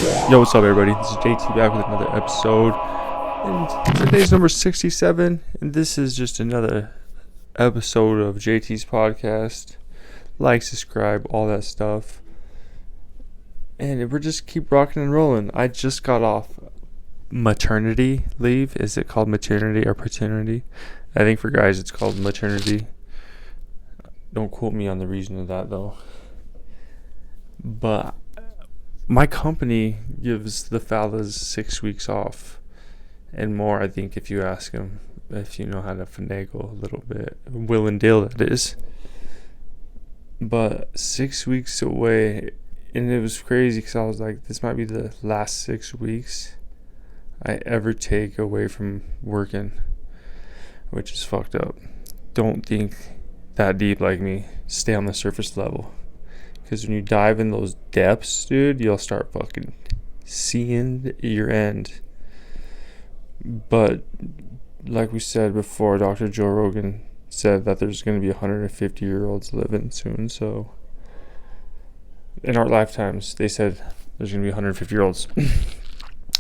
Yo, what's up, everybody? This is JT back with another episode. And today's number 67. And this is just another episode of JT's podcast. Like, subscribe, all that stuff. And we're just keep rocking and rolling. I just got off maternity leave. Is it called maternity or paternity? I think for guys it's called maternity. Don't quote me on the reason of that, though. But my company gives the fellas 6 weeks off and more, I think, if you ask them, if you know how to finagle a little bit. Will and deal, that is. But 6 weeks away, and it was crazy because I was like, this might be the last 6 weeks I ever take away from working, which is fucked up. Don't think that deep like me. Stay on the surface level. Because when you dive in those depths, dude, you'll start fucking seeing your end. But like we said before, Dr. Joe Rogan said that there's going to be 150-year-olds living soon. So in our lifetimes, they said there's going to be 150-year-olds.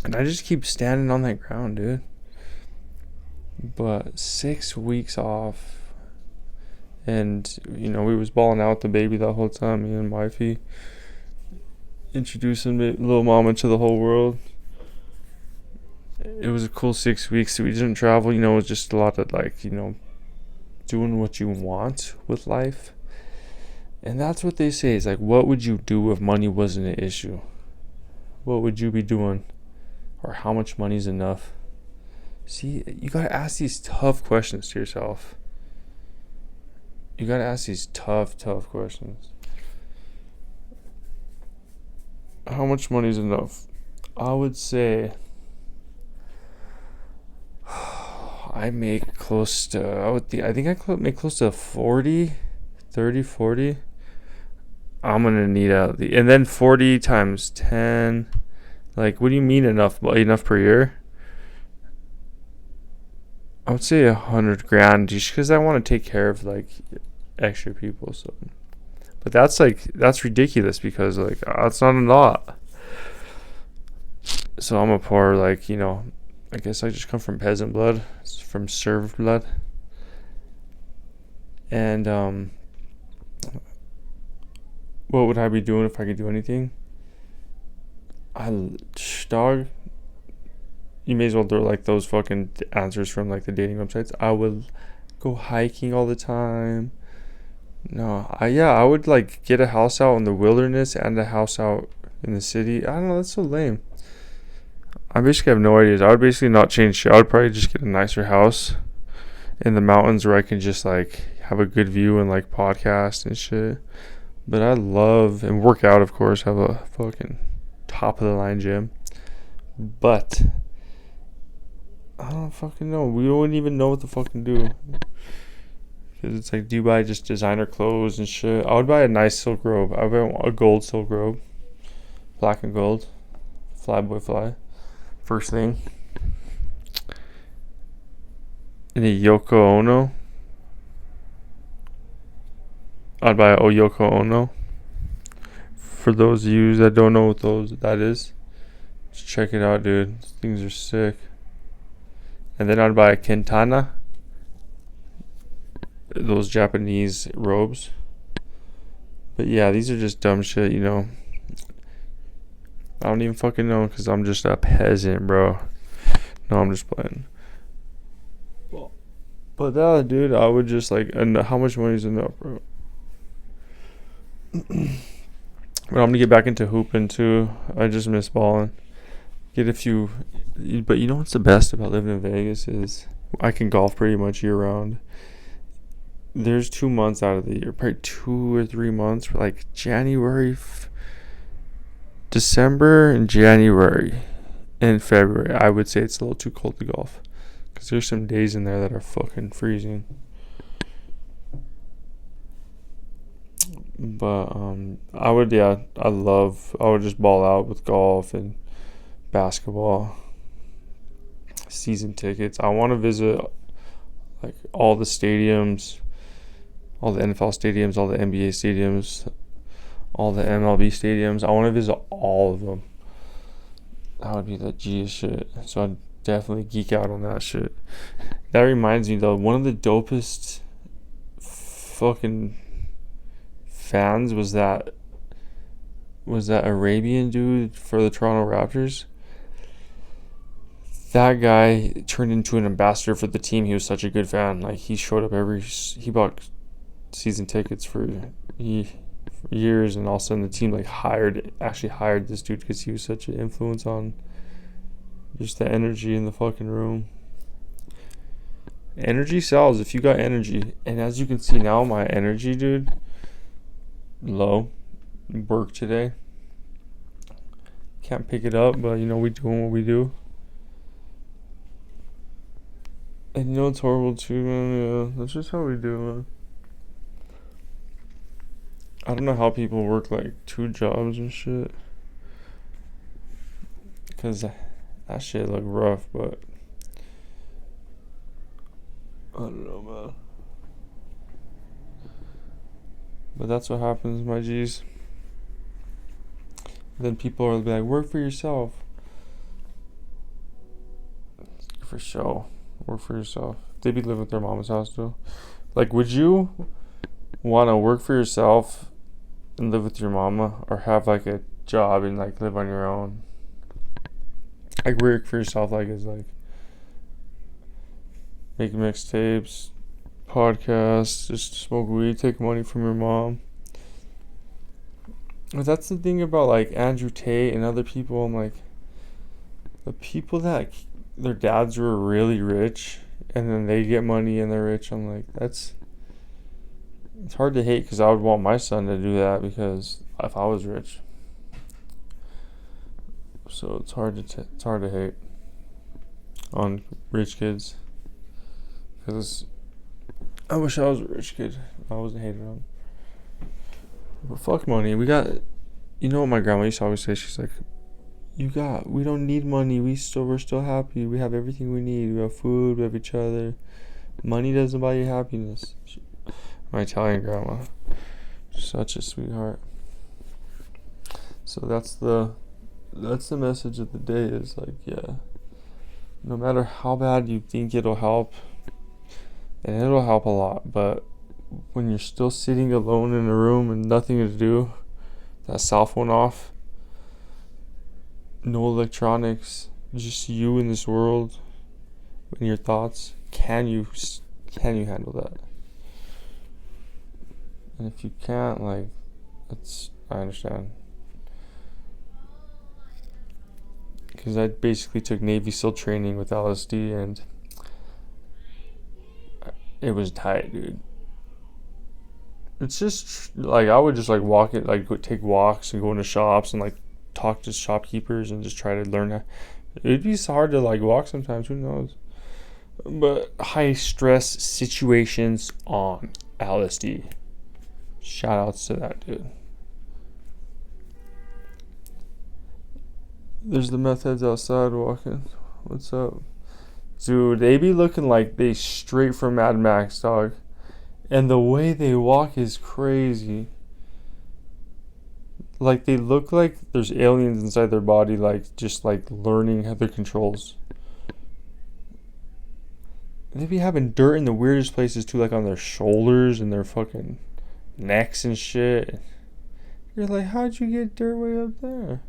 And I just keep standing on that ground, dude. But 6 weeks off. And, you know, we was balling out with the baby the whole time, me and wifey. Introducing little mama to the whole world. It was a cool 6 weeks. We didn't travel, you know, it was just a lot of, like, you know, doing what you want with life. And that's what they say. It's like, what would you do if money wasn't an issue? What would you be doing? Or how much money is enough? See, you gotta ask these tough questions to yourself. You gotta ask these tough questions. How much money is enough? I would say I make close to, I think I make close to 40. I'm gonna need out the, and then 40 times 10. Like, what do you mean enough per year? I would say 100 grand just because I want to take care of, like, extra people. So, but that's ridiculous because, like, that's not a lot. So I'm a poor, like, you know, I guess I just come from Peasant Blood, from served blood. And what would I be doing if I could do anything? Dog, you may as well do like those fucking answers from, like, the dating websites. I would go hiking all the time. No, I would, like, get a house out in the wilderness and a house out in the city. I don't know, that's so lame. I basically have no ideas. I would basically not change shit. I would probably just get a nicer house in the mountains where I can just, like, have a good view and, like, podcast and shit. But I love, and work out, of course, have a fucking top of the line gym. But I don't fucking know. We wouldn't even know what to fucking do. Because it's like, do you buy just designer clothes and shit? I would buy a nice silk robe. I would buy a gold silk robe. Black and gold. Fly boy fly. First thing. Any Yoko Ono. I'd buy a Yoko Ono. For those of you that don't know what that is, just check it out, dude. These things are sick. And then I'd buy a Kentana. Those Japanese robes. But yeah, these are just dumb shit, you know. I don't even fucking know because I'm just a peasant, bro. No, I'm just playing. But dude, I would just, like, and how much money is enough, bro? But I'm gonna get back into hooping too. I just miss balling. Get a few, but you know what's the best about living in Vegas is I can golf pretty much year round. There's 2 months out of the year, probably 2 or 3 months, like January, December, and January, and February. I would say it's a little too cold to golf because there's some days in there that are fucking freezing. But I would just ball out with golf and basketball. Season tickets. I want to visit, like, all the stadiums, all the NFL stadiums, all the NBA stadiums, all the MLB stadiums. I want to visit all of them. That would be the G shit. So I'd definitely geek out on that shit. That reminds me though, one of the dopest fucking fans was that Arabian dude for the Toronto Raptors. That guy turned into an ambassador for the team. He was such a good fan. Like he showed up he bought season tickets for years, and all of a sudden the team like actually hired this dude because he was such an influence on just the energy in the fucking room. Energy sells if you got energy. And as you can see now, my energy, dude, low. Work today. Can't pick it up, but we doing what we do. And it's horrible too, man. Yeah, that's just how we do, man. I don't know how people work like 2 jobs and shit. Because that shit look rough, but I don't know, man. But that's what happens, my G's. Then people are like, work for yourself. For sure. Work for yourself. They be living with their mama's house though. Like, would you want to work for yourself and live with your mama, or have like a job and like live on your own? Like work for yourself, like is like make mixtapes, podcasts, just smoke weed, take money from your mom. But that's the thing about like Andrew Tate and other people. I'm like, the people that their dads were really rich and then they get money and they're rich. I'm like, it's hard to hate, because I would want my son to do that because if I was rich. So it's hard to hate on rich kids, because I wish I was a rich kid. I wasn't hated on. But fuck money. We got, what my grandma used to always say? She's like, we don't need money. We're still happy. We have everything we need. We have food. We have each other. Money doesn't buy you happiness. My Italian grandma, such a sweetheart. So that's the message of the day. Is like, yeah, no matter how bad you think it'll help, and it'll help a lot, but when you're still sitting alone in a room and nothing to do, that cell phone off, no electronics, just you in this world and your thoughts, can you handle that? And if you can't, like, I understand. Because I basically took Navy SEAL training with LSD, and it was tight, dude. It's just like I would just like walk it, like go take walks and go into shops and like talk to shopkeepers and just try to learn how. It'd be hard to like walk sometimes, who knows? But high stress situations on LSD. Shout outs to that dude. There's the meth heads outside walking. What's up? Dude, they be looking like they straight from Mad Max, dog. And the way they walk is crazy. Like, they look like there's aliens inside their body, like, just, like, learning how their controls. They be having dirt in the weirdest places, too, like on their shoulders and their fucking necks and shit. You're like, how'd you get dirt way up there?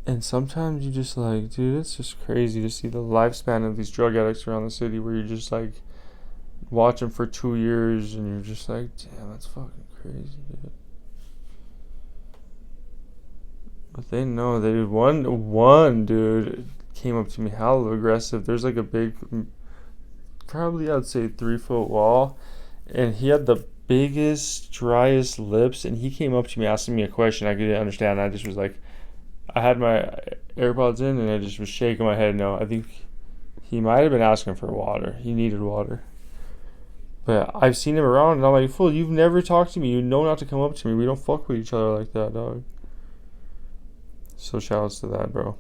And sometimes you just like, dude, it's just crazy to see the lifespan of these drug addicts around the city, where you're just like, watch them for 2 years and you're just like, damn, that's fucking crazy, dude. But they know, one dude came up to me hella aggressive. There's like a big, probably I'd say 3-foot wall, and he had the biggest, driest lips, and he came up to me asking me a question I couldn't understand. I just was like, I had my AirPods in and I just was shaking my head no. I think he might have been asking for water. He needed water. But I've seen him around and I'm like, fool, you've never talked to me. You know not to come up to me. We don't fuck with each other like that, dog. So shoutouts to that, bro.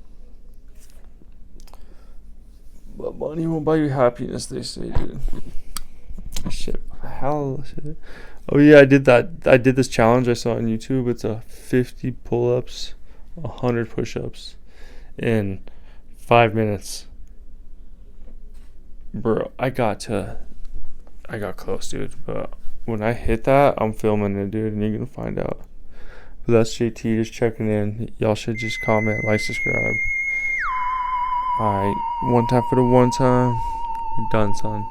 But money won't buy you happiness, they say, dude. Shit. Hell, shit. Oh yeah, I did that. I did this challenge I saw on YouTube. It's a 50 pull-ups, 100 push-ups in 5 minutes. Bro, I got close, dude. But when I hit that, I'm filming it, dude, and you're gonna find out. But that's JT just checking in. Y'all should just comment, like, subscribe. Alright, one time for the one time. You're done, son.